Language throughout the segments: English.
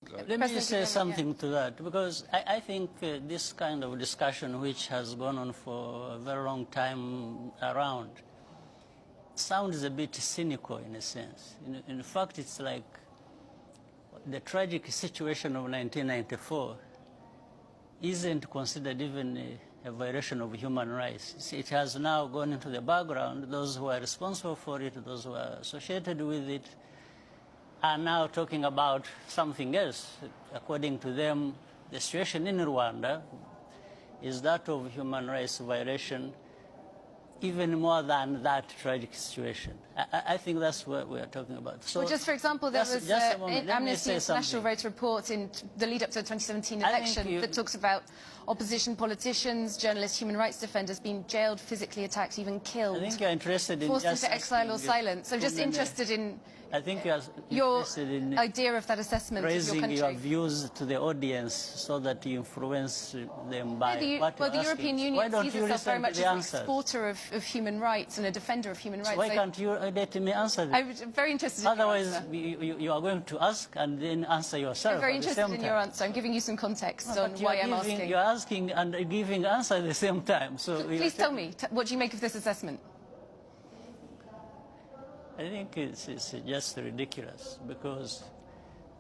Let me say something to that, because I think this kind of discussion, which has gone on for a very long time around, sounds a bit cynical in a sense. In fact, it's like the tragic situation of 1994 isn't considered even a violation of human rights. It has now gone into the background. Those who are responsible for it, those who are associated with it, are now talking about something else. According to them, the situation in Rwanda is that of human rights violation, even more than that tragic situation. I think that's what we are talking about. So, well, just for example, there was Amnesty International wrote a report in the lead up to the 2017 election that talks about opposition politicians, journalists, human rights defenders being jailed, physically attacked, even killed. I think you're interested in forced into exile or silence. So just interested in your idea of that assessment of your country. Raising your views to the audience so that you influence them by what you're the European Union sees itself very much as an exporter of human rights and a defender of human rights. So why can't you let me answer this? I'm very interested in Otherwise, your answer. you are going to ask and then answer yourself. I'm very interested in your answer. I'm giving you some context on why I'm asking. You're asking and giving answer at the same time. So please tell me, what do you make of this assessment? I think it's just ridiculous, because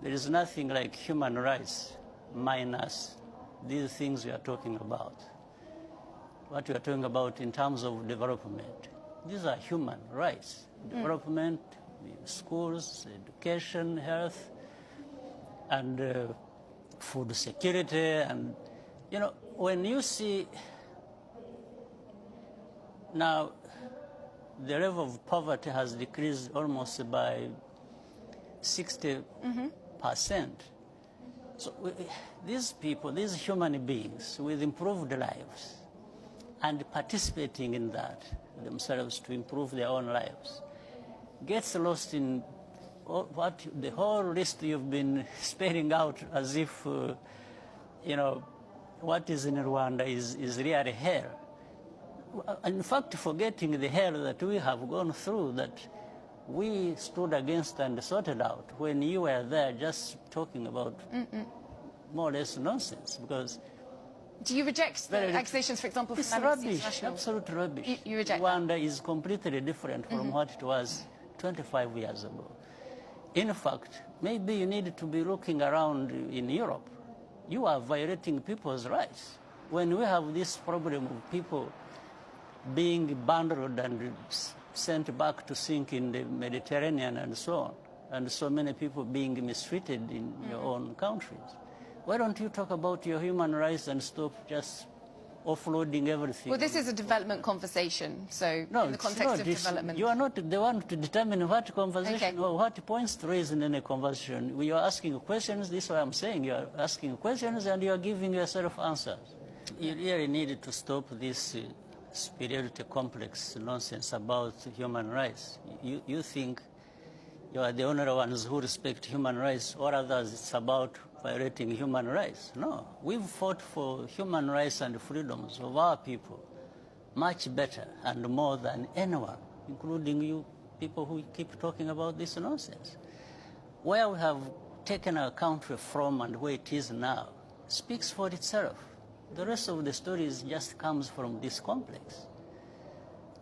there is nothing like human rights minus these things we are talking about. What we are talking about in terms of development. These are human rights. Development, schools, education, health, and food security. And, you know, when you see now, the level of poverty has decreased almost by 60%. So these people, these human beings with improved lives and participating in that themselves to improve their own lives, gets lost in what the whole list you've been spelling out as if, you know, what is in Rwanda is really hell. In fact, forgetting the hell that we have gone through, that we stood against and sorted out when you were there just talking about more or less nonsense. Because do you reject the accusations, for example, from Amnesty International? Absolute rubbish. You reject Rwanda is completely different from what it was 25 years ago. In fact, maybe you need to be looking around in Europe. You are violating people's rights. When we have this problem of people being bundled and sent back to sink in the Mediterranean and so on, and so many people being mistreated in your own countries. Why don't you talk about your human rights and stop just offloading everything? Well, this is a development conversation, so no, in the context of development. You are not the one to determine what conversation or what points to raise in any conversation. We are asking questions, this is what I'm saying. You are asking questions and you are giving yourself answers. You really need to stop this superiority complex nonsense about human rights. You think you are the only ones who respect human rights, or others it's about violating human rights. No, we've fought for human rights and freedoms of our people much better and more than anyone, including you people who keep talking about this nonsense. Where we have taken our country from and where it is now speaks for itself. The rest of the stories just comes from this complex.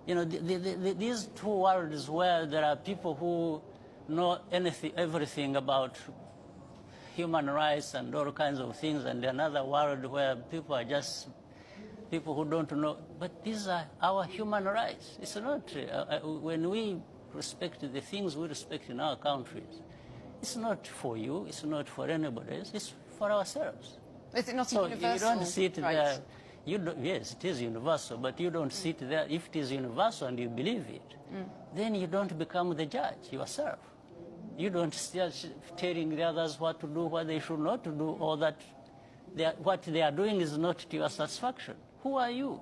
You know, these two worlds where there are people who know everything about human rights and all kinds of things, and another world where people are just people who don't know. But these are our human rights. It's not, when we respect the things we respect in our countries, it's not for you, it's not for anybody else, it's for ourselves. Is it not so universal? You don't sit there. Yes, it is universal, but you don't sit there. If it is universal and you believe it, then you don't become the judge yourself. You don't start telling the others what to do, what they should not to do, or that what they are doing is not to your satisfaction. Who are you?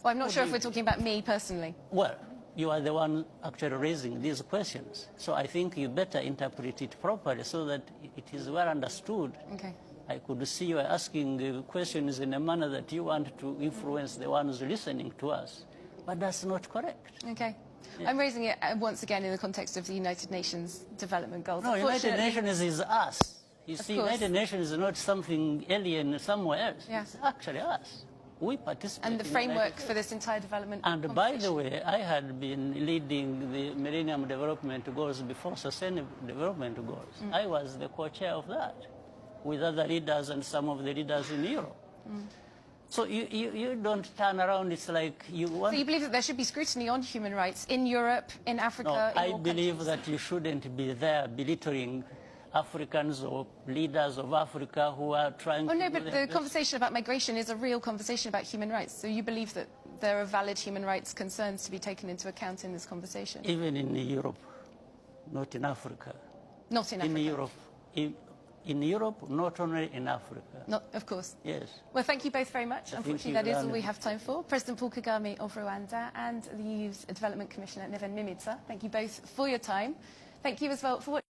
Well, I'm not sure if we're talking about me personally. Well, you are the one actually raising these questions. So I think you better interpret it properly so that it is well understood. Okay. I could see you asking questions in a manner that you want to influence the ones listening to us. But that's not correct. Okay. Yeah. I'm raising it once again in the context of the United Nations Development Goals. No, United Nations is us. You see, United Nations is not something alien somewhere else. Yeah. It's actually us. We participate. And the framework for this entire development. And by the way, I had been leading the Millennium Development Goals before Sustainable Development Goals. I was the co-chair of that, with other leaders and some of the leaders in Europe. So you don't turn around, it's like you want... So you believe that there should be scrutiny on human rights in Europe, in Africa, No, I believe that you shouldn't be there belittling Africans or leaders of Africa who are trying to... Oh, no, but the conversation about migration is a real conversation about human rights. So you believe that there are valid human rights concerns to be taken into account in this conversation? Even in Europe, not in Africa. Not in Africa? In Europe. In Europe, not only in Africa. Not, of course. Yes. Well, thank you both very much. Unfortunately, that is all we have time for. President Paul KAGAME of Rwanda and the EU's Development Commissioner, Neven Mimica. Thank you both for your time. Thank you as well for watching.